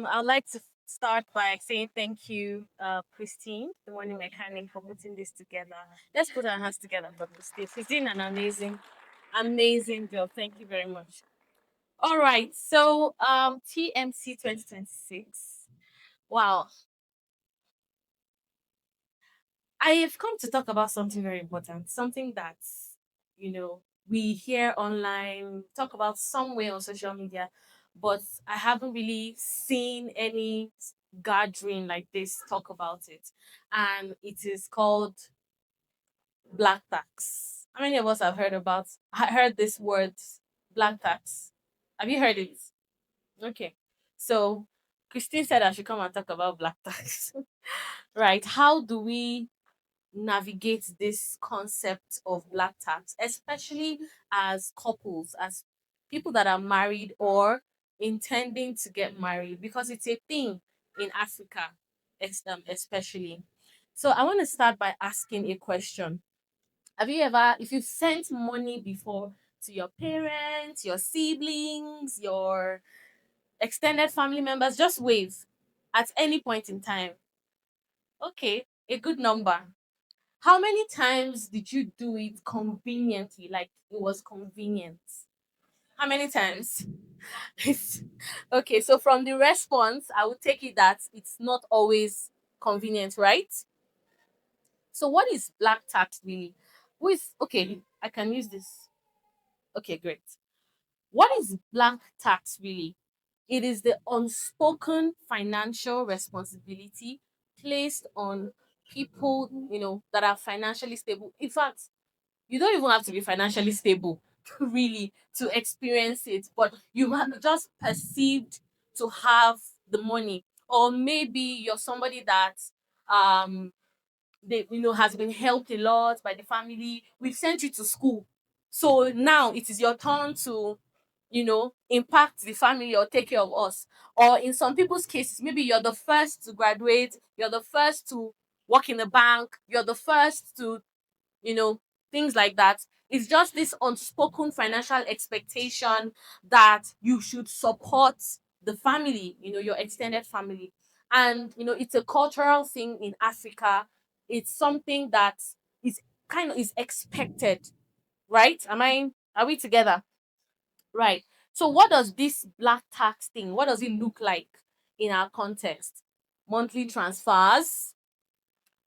I'd like to start by saying thank you, Christine, the morning mechanic, for putting this together. Let's put our hands together for Christine. She's doing an amazing job. Thank you very much. All right, so TMC 2026. Wow, I have come to talk about something very important, something that you know we hear online, talk about somewhere on social media, but I haven't really seen any gathering like this talk about it, and it is called black tax. How many of us have heard this word, black tax? Have you heard it? Okay, so Christine said I should come and talk about black tax. Right? How do we navigate this concept of black tax, especially as couples, as people that are married or intending to get married, because it's a thing in Africa, especially. So I want to start by asking a question. Have you ever, if you've sent money before to your parents, your siblings, your extended family members, just wave at any point in time? Okay, a good number. How many times did you do it conveniently? Like it was convenient. How many times? It's- okay, so from the response, I would take it that it's not always convenient, right? So what is black tax really? Who is okay? I can use this. Okay, great. What is black tax really? It is the unspoken financial responsibility placed on people, that are financially stable. In fact, you don't even have to be financially stable really to experience it, but you have just perceived to have the money, or maybe you're somebody that um they has been helped a lot by the family. We've sent you to school, so now it is your turn to impact the family or take care of us. Or in some people's cases, maybe you're the first to graduate, you're the first to work in the bank, you're the first to you know, things like that. It's just this unspoken financial expectation that you should support the family, your extended family. And, it's a cultural thing in Africa. It's something that is kind of is expected, right? Are we together? Right. So what does this black tax thing, what does it look like in our context? Monthly transfers,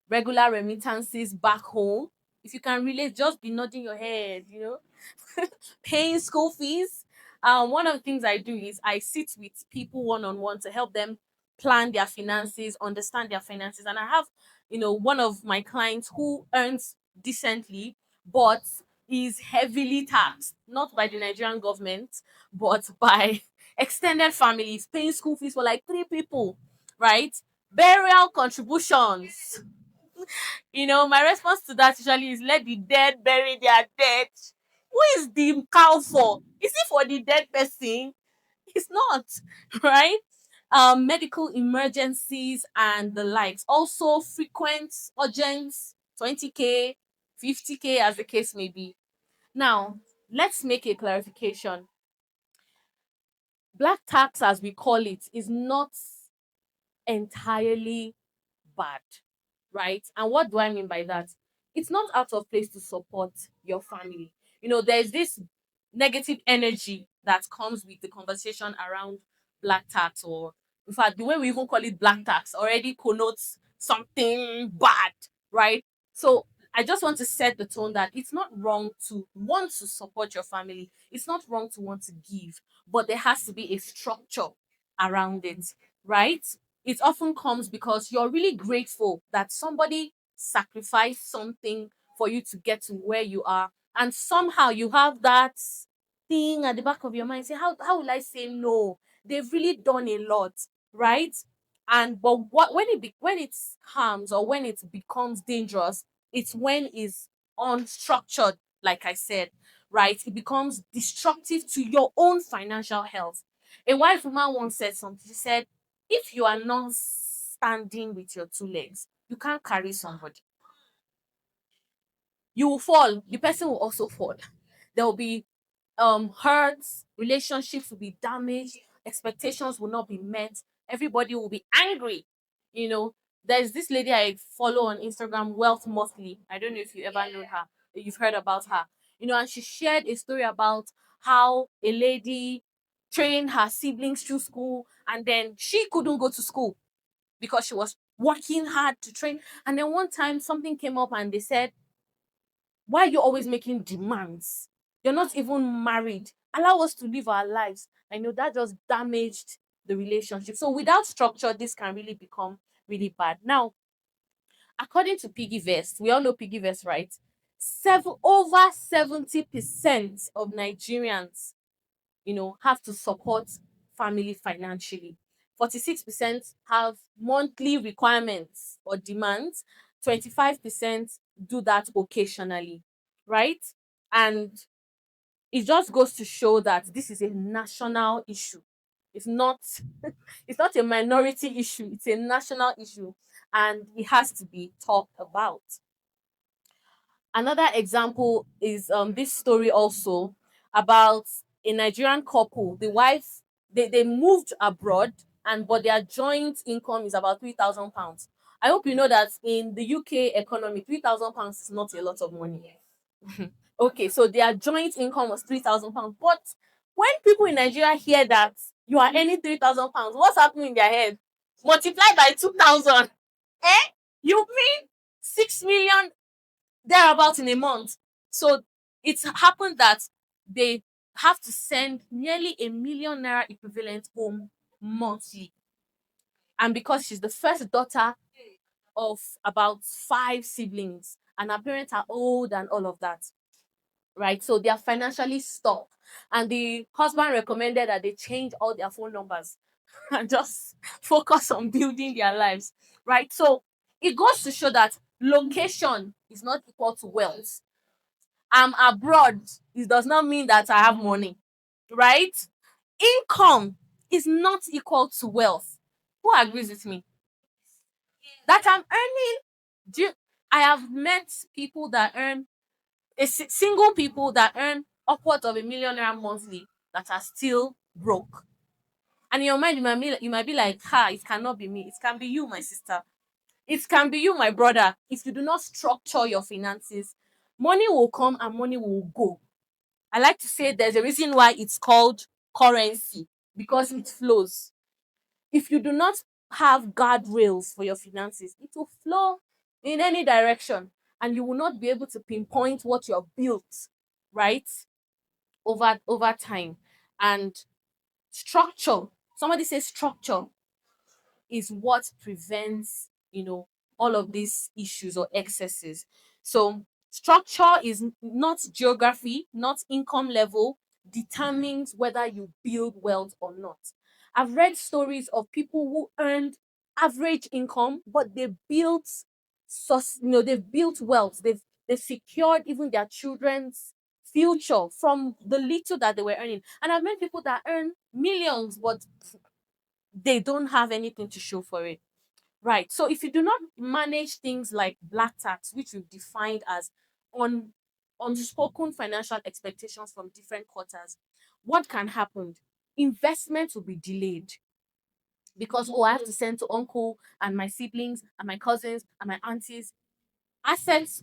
regular remittances back home. If you can relate, just be nodding your head. Paying school fees. One of the things I do is I sit with people one on one to help them plan their finances, understand their finances. And I have, one of my clients who earns decently, but is heavily taxed, not by the Nigerian government, but by extended families, paying school fees for like three people, right? Burial contributions. My response to that usually is let the dead bury their dead. Who is the cow for? Is it for the dead person? It's not, right? Medical emergencies and the likes. Also, frequent, urgent, 20K, 50K, as the case may be. Now, let's make a clarification. Black tax, as we call it, is not entirely bad, right? And what do I mean by that? It's not out of place to support your family. There's this negative energy that comes with the conversation around black tax, or in fact, the way we even call it black tax already connotes something bad, right? So I just want to set the tone that it's not wrong to want to support your family. It's not wrong to want to give, but there has to be a structure around it, right? It often comes because you're really grateful that somebody sacrificed something for you to get to where you are. And somehow you have that thing at the back of your mind. Say, how will I say no? They've really done a lot, right? And but what when it harms or when it becomes dangerous, it's when it's unstructured, like I said, right? It becomes destructive to your own financial health. A wife woman once said something. She said, if you are not standing with your two legs, you can't carry somebody. You will fall. The person will also fall. There will be hurts, relationships will be damaged, expectations will not be met. everybody will be angry. You know, there's this lady I follow on Instagram, Wealth Motley. I don't know if you ever know her, you've heard about her. And she shared a story about how a lady trained her siblings through school, and then she couldn't go to school because she was working hard to train. And then one time something came up and they said, why are you always making demands? You're not even married. Allow us to live our lives. I know that just damaged the relationship. So without structure, this can really become really bad. Now, according to Piggyvest, we all know Piggyvest, right? Over 70% of Nigerians, have to support family financially. 46% have monthly requirements or demands. 25% do that occasionally, right? And it just goes to show that this is a national issue. It's not it's not a minority issue, it's a national issue, and it has to be talked about. Another example is this story also about a Nigerian couple. The wife, they moved abroad, and but their joint income is about £3,000. I hope you know that in the UK economy, £3,000 is not a lot of money. Okay, so their joint income was £3,000. But when people in Nigeria hear that you are earning £3,000, what's happening in their head? Multiply by 2,000. Eh? You mean 6 million thereabout in a month? So it's happened that they have to send nearly a 1 million naira equivalent home monthly. And because she's the first daughter of about five siblings, and her parents are old and all of that, right? So they are financially stuck. And the husband recommended that they change all their phone numbers and just focus on building their lives, right? So it goes to show that location is not equal to wealth. I'm abroad, it does not mean that I have money, right? Income is not equal to wealth. Who agrees with me? That I'm earning, I have met people that earn single people that earn upwards of a 1 million naira monthly that are still broke. And in your mind, you might be like, ha, it cannot be me. It can be you, my sister. It can be you, my brother. If you do not structure your finances, money will come and money will go. I like to say there's a reason why it's called currency, because it flows. If you do not have guardrails for your finances, it will flow in any direction, and you will not be able to pinpoint what you're built, right? Over time. And structure, somebody says structure is what prevents, all of these issues or excesses. So structure is not geography, not income level, determines whether you build wealth or not. I've read stories of people who earned average income, but they built they've built wealth. They've secured even their children's future from the little that they were earning. And I've met people that earn millions, but they don't have anything to show for it. Right. So if you do not manage things like black tax, which we've defined as un, unspoken financial expectations from different quarters, what can happen? Investment will be delayed because, oh, I have to send to uncle and my siblings and my cousins and my aunties. Assets,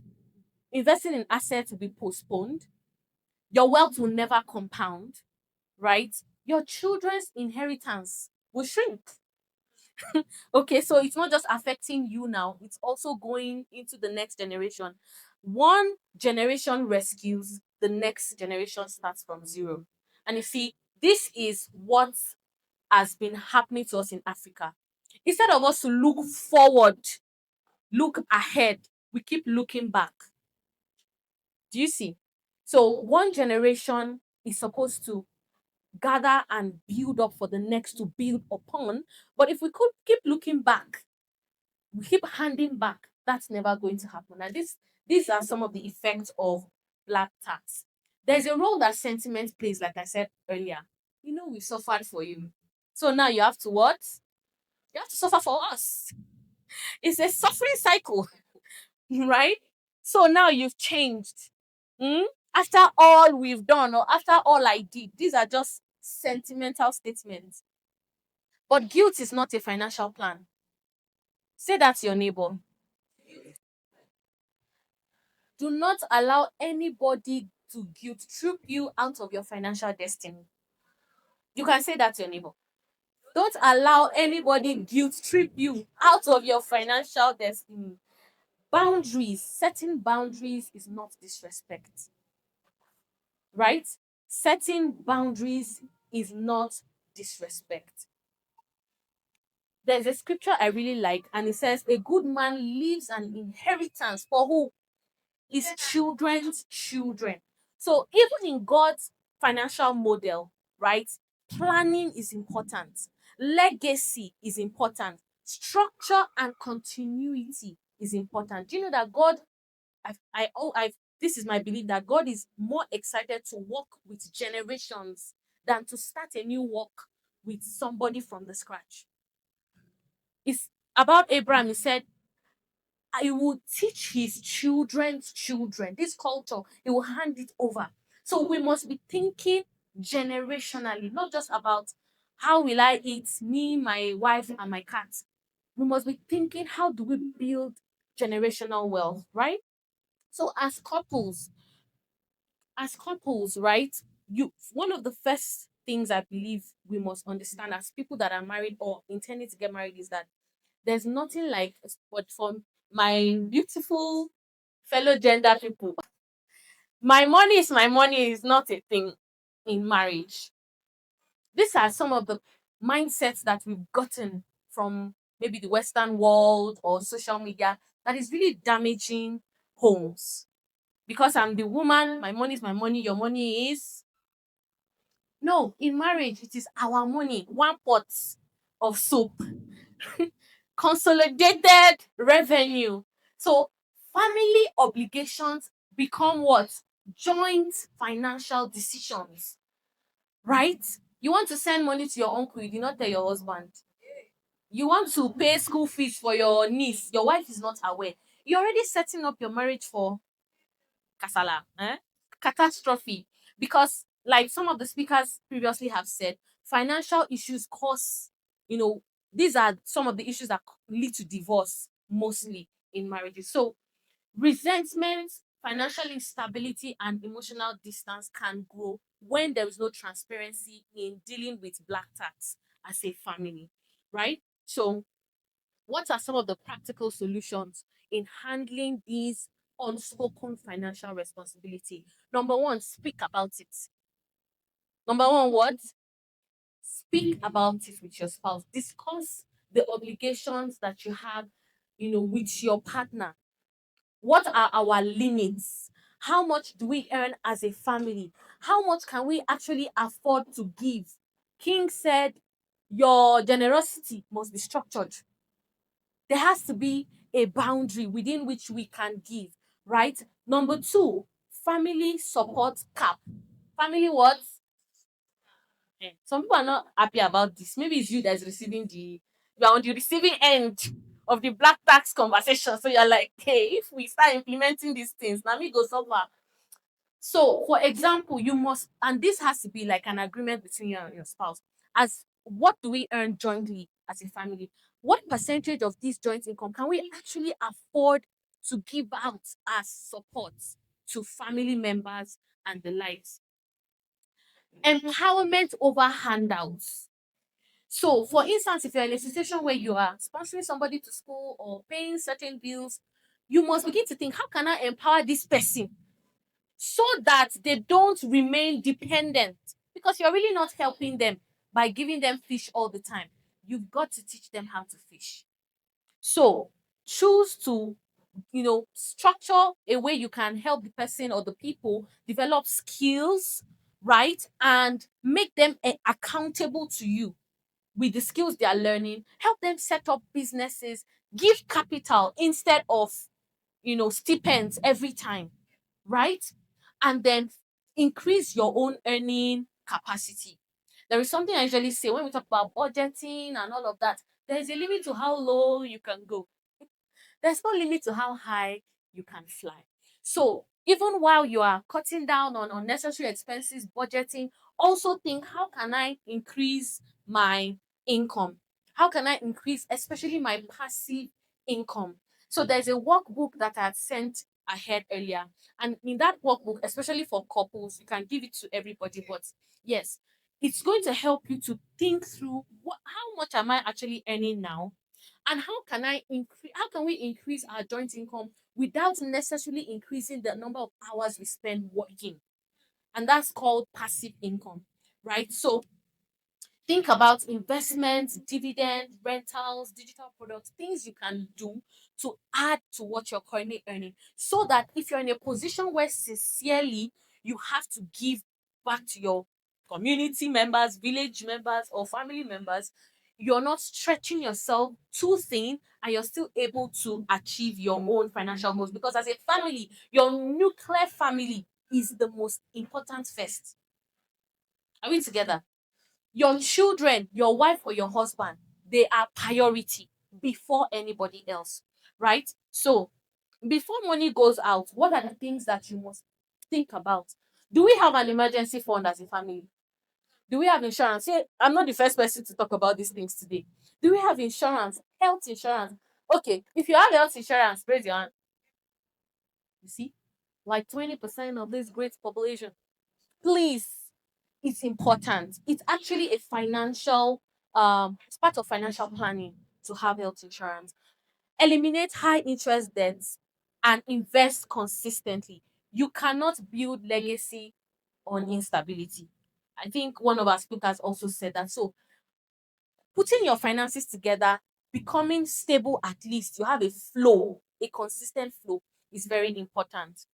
investing in assets will be postponed. Your wealth will never compound, right? Your children's inheritance will shrink. Okay, so it's not just affecting you now, it's also going into the next generation. One generation rescues, the next generation starts from zero. And you see, this is what has been happening to us in Africa. Instead of us to look forward, look ahead, we keep looking back. Do you see? So one generation is supposed to gather and build up for the next to build upon. But if we could keep looking back, we keep handing back, that's never going to happen. And these are some of the effects of black tax. There's a role that sentiment plays, like I said earlier. We suffered for you. So now you have to what? You have to suffer for us. It's a suffering cycle, right? So now you've changed. Hmm? After all we've done, or after all I did, these are just sentimental statements. But guilt is not a financial plan. Say that to your neighbor. Do not allow anybody to guilt trip you out of your financial destiny. You can say that to your neighbor. Don't allow anybody guilt trip you out of your financial destiny. Boundaries, setting boundaries is not disrespect, right? Setting boundaries is not disrespect. There's a scripture I really like, and it says, a good man leaves an inheritance for who? His children's children. So even in God's financial model, right? Planning is important. Legacy is important. Structure and continuity is important. Do you know that God, this is my belief that God is more excited to work with generations than to start a new work with somebody from the scratch. It's about Abraham. He said, I will teach his children's children. This culture, he will hand it over. So we must be thinking generationally, not just about how will I eat, me, my wife, and my cat. We must be thinking, how do we build generational wealth, right? So as couples, right? You One of the first things I believe we must understand as people that are married or intending to get married is that there's nothing like, but for my beautiful fellow gender people, my money is my money is not a thing in marriage. These are some of the mindsets that we've gotten from maybe the Western world or social media that is really damaging homes. Because I'm the woman, my money is my money, your money is. No, in marriage, it is our money, one pot of soup, consolidated revenue. So family obligations become what? Joint financial decisions, right? You want to send money to your uncle, you did not tell your husband. You want to pay school fees for your niece, your wife is not aware. You're already setting up your marriage for kasala, catastrophe. Because, like some of the speakers previously have said, financial issues cause, you know, these are some of the issues that lead to divorce mostly in marriages. So, resentment, financial instability, and emotional distance can grow when there is no transparency in dealing with black tax as a family, right? So, what are some of the practical solutions in handling these unspoken financial responsibility? Number one, speak about it. Number one, what? Speak about it with your spouse. Discuss the obligations that you have, with your partner. What are our limits? How much do we earn as a family? How much can we actually afford to give? King said, your generosity must be structured. There has to be a boundary within which we can give, right? Number two, family support cap. Family what? Some people are not happy about this. Maybe it's you that's receiving you are on the receiving end of the black tax conversation. So you're like, hey, if we start implementing these things, now me go suffer. So, for example, you must, and this has to be like an agreement between you and your spouse. As what do we earn jointly as a family? What percentage of this joint income can we actually afford to give out as support to family members and the likes? Empowerment over handouts. So, for instance, if you're in a situation where you are sponsoring somebody to school or paying certain bills, you must begin to think, how can I empower this person so that they don't remain dependent? Because you're really not helping them by giving them fish all the time. You've got to teach them how to fish. So choose to, structure a way you can help the person or the people develop skills, right? And make them accountable to you with the skills they are learning. Help them set up businesses, give capital instead of, stipends every time, right? And then increase your own earning capacity. There is something I usually say when we talk about budgeting and all of that. There is a limit to how low you can go. There's no limit to how high you can fly. So even while you are cutting down on unnecessary expenses, budgeting, also think, how can I increase my income? How can I increase, especially my passive income? So there's a workbook that I had sent ahead earlier. And in that workbook, especially for couples, you can give it to everybody. But yes, it's going to help you to think through how much am I actually earning now? And how can we increase our joint income without necessarily increasing the number of hours we spend working? And that's called passive income, right? So think about investments, dividends, rentals, digital products, things you can do to add to what you're currently earning. So that if you're in a position where sincerely you have to give back to your community members, village members, or family members, you're not stretching yourself too thin and you're still able to achieve your own financial goals. Because as a family, your nuclear family is the most important first. Are we together? Your children, your wife or your husband, they are priority before anybody else, right? So before money goes out, what are the things that you must think about? Do we have an emergency fund as a family? Do we have insurance? Yeah, I'm not the first person to talk about these things today. Do we have insurance? Health insurance? Okay, if you have health insurance, raise your hand. You see, like 20% of this great population. Please, it's important. It's actually a financial, it's part of financial planning to have health insurance. Eliminate high interest debts and invest consistently. You cannot build legacy on instability. I think one of our speakers also said that. So putting your finances together, becoming stable, at least you have a flow, a consistent flow, is very important.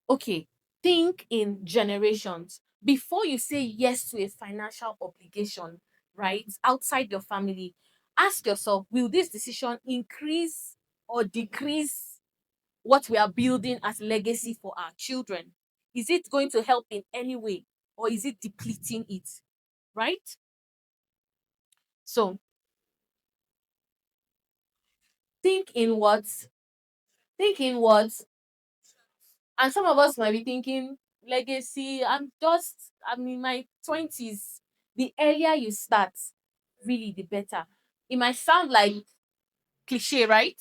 Okay, think in generations. Before you say yes to a financial obligation, right, outside your family, ask yourself, will this decision increase or decrease what we are building as legacy for our children? Is it going to help in any way or is it depleting it? Right? So think in what, think in what, and some of us might be thinking, legacy, I'm in my 20s. The earlier you start, really, the better. It might sound like cliche, right?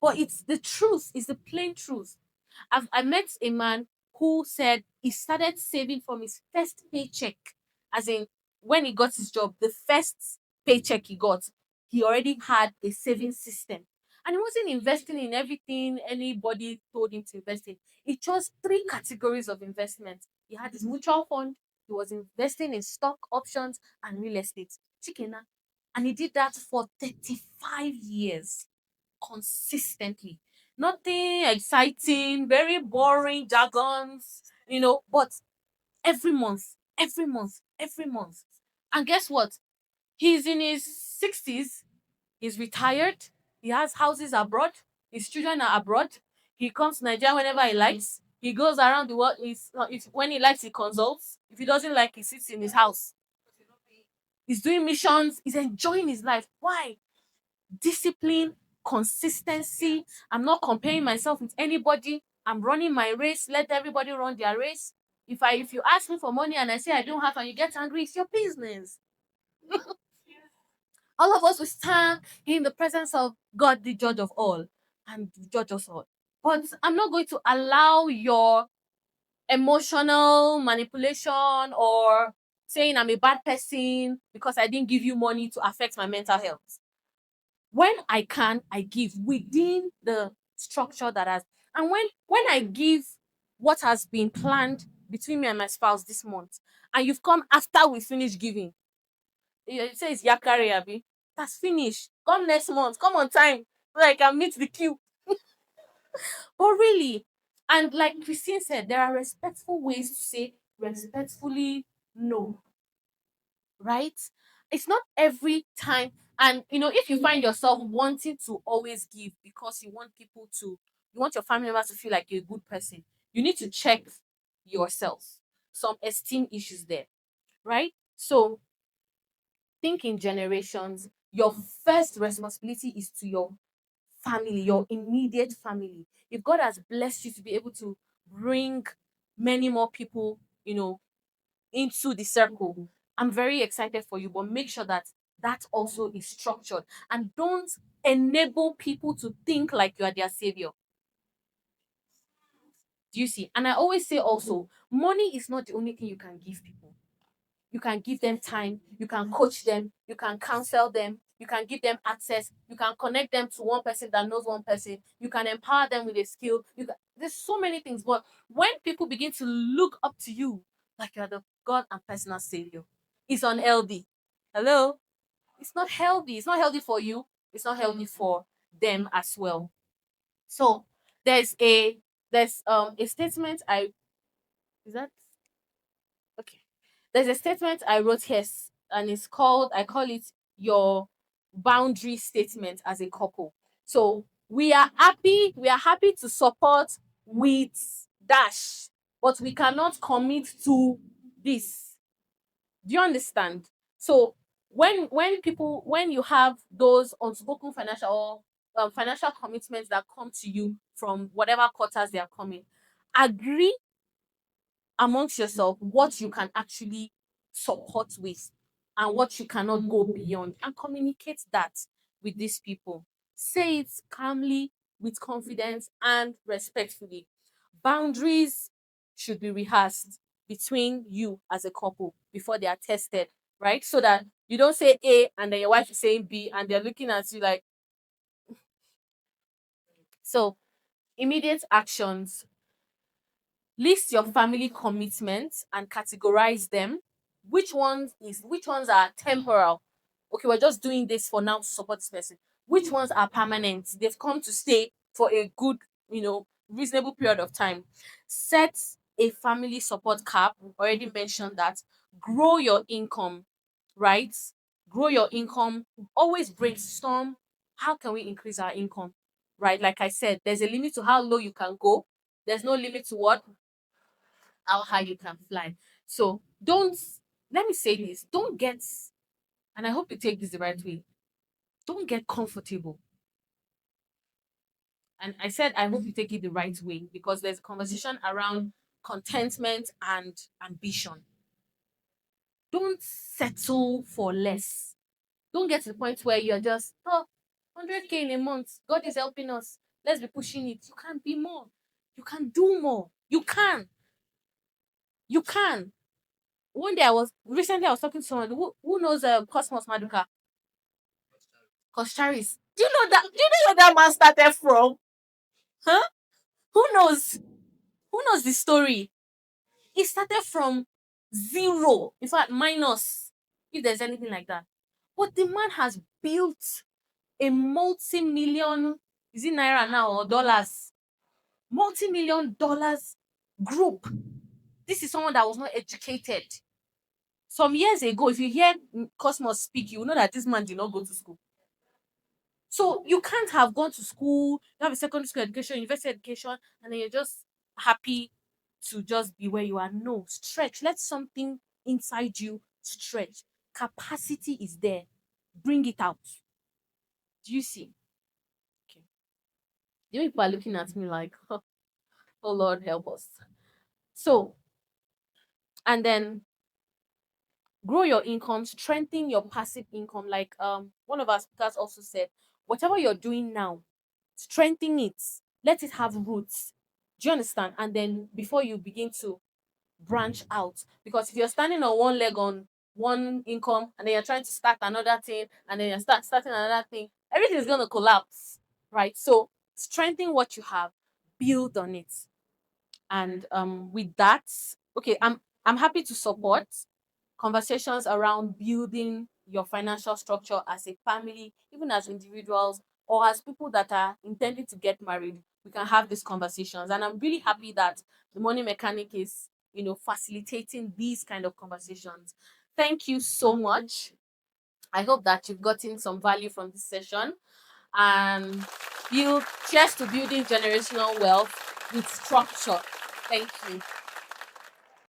But it's the truth, it's the plain truth. I met a man who said he started saving from his first paycheck, as in when he got his job, the first paycheck he got, he already had a saving system. And he wasn't investing in everything anybody told him to invest in. He chose three categories of investment. He had his mutual fund, he was investing in stock options and real estate. Chikena. And he did that for 35 years consistently. Nothing exciting, very boring jargons, but every month, every month, every month. And guess what? He's in his 60s, he's retired, he has houses abroad, his children are abroad. He comes to Nigeria whenever he likes. He goes around the world. When he likes, he consults. If he doesn't like, he sits in his house. He's doing missions. He's enjoying his life. Why? Discipline, consistency. I'm not comparing myself with anybody. I'm running my race. Let everybody run their race. If you ask me for money and I say I don't have and you get angry, it's your business. All of us will stand in the presence of God, the judge of all, and judge us all. But I'm not going to allow your emotional manipulation or saying I'm a bad person because I didn't give you money to affect my mental health. When I can, I give within the structure that has. And when I give what has been planned between me and my spouse this month, and you've come after we finish giving, you say it's yakari abi. That's finished. Come next month. Come on time so I can meet the queue. But really, and like Christine said, there are respectful ways to say respectfully no, right? It's not every time. And if you find yourself wanting to always give because you want your family members to feel like you're a good person, you need to check yourself. Some esteem issues there, right? So think in generations. Your first responsibility is to your family, your immediate family. If God has blessed you to be able to bring many more people, into the circle, I'm very excited for you. But make sure that That also is structured. And don't enable people to think like you are their savior. Do you see? And I always say also, money is not the only thing you can give people. You can give them time, you can coach them, you can counsel them, you can give them access, you can connect them to one person that knows one person, you can empower them with a skill. There's so many things. But when people begin to look up to you like you're the God and personal savior, it's unhealthy. Hello? It's not healthy. It's not healthy for you. It's not healthy for them as well. So there's a statement I is that okay. There's a statement I wrote here, and it's called, I call it your boundary statement as a couple. So we are happy to support with dash, but we cannot commit to this. Do you understand? So when you have those unspoken financial or financial commitments that come to you from whatever quarters they are coming, agree amongst yourself what you can actually support with and what you cannot go beyond, and communicate that with these people. Say it calmly, with confidence and respectfully. Boundaries should be rehearsed between you as a couple before they are tested, right? So that you don't say A and then your wife is saying B and they're looking at you like, so immediate actions. List your family commitments and categorize them. Which ones are temporal? Okay, we're just doing this for now to support this person. Which ones are permanent? They've come to stay for a good, reasonable period of time. Set a family support cap. We've already mentioned that. Grow your income, right? Grow your income. Always brainstorm. How can we increase our income? Right? Like I said, there's a limit to how low you can go. There's no limit to what how high you can fly. So don't, let me say this, don't get, and I hope you take this the right way, don't get comfortable. And I said, I hope you take it the right way because there's a conversation around contentment and ambition. Don't settle for less. Don't get to the point where you're just, 100K in a month. God is helping us. Let's be pushing it. You can be more. You can do more. You can. You can. One day I was talking to someone who knows Cosmos Maduka, Charis. Do you know where that man started from? Huh? Who knows? Who knows the story? He started from zero, in fact, minus, if there's anything like that. But the man has built a multi-million, is it naira now or dollars? Multi-million dollars group. This is someone that was not educated. Some years ago, if you hear Cosmos speak, you will know that this man did not go to school. So you can't have gone to school, you have a secondary school education, university education, and then you're just happy to just be where you are. No, stretch. Let something inside you stretch. Capacity is there. Bring it out. Do you see? Okay. The way people are looking at me like, oh Lord, help us. So, and then grow your income, strengthen your passive income. Like one of our speakers also said, whatever you're doing now, strengthen it, let it have roots. Do you understand? And then before you begin to branch out, because if you're standing on one leg on one income and then you're trying to start another thing and then you're starting another thing, everything is going to collapse, right? So strengthen what you have, build on it. And with that, okay, I'm happy to support conversations around building your financial structure as a family, even as individuals or as people that are intending to get married. We can have these conversations, and I'm really happy that the money mechanic is, facilitating these kind of conversations. Thank you so much. I hope that you've gotten some value from this session, and build cheers to building generational wealth with structure. Thank you.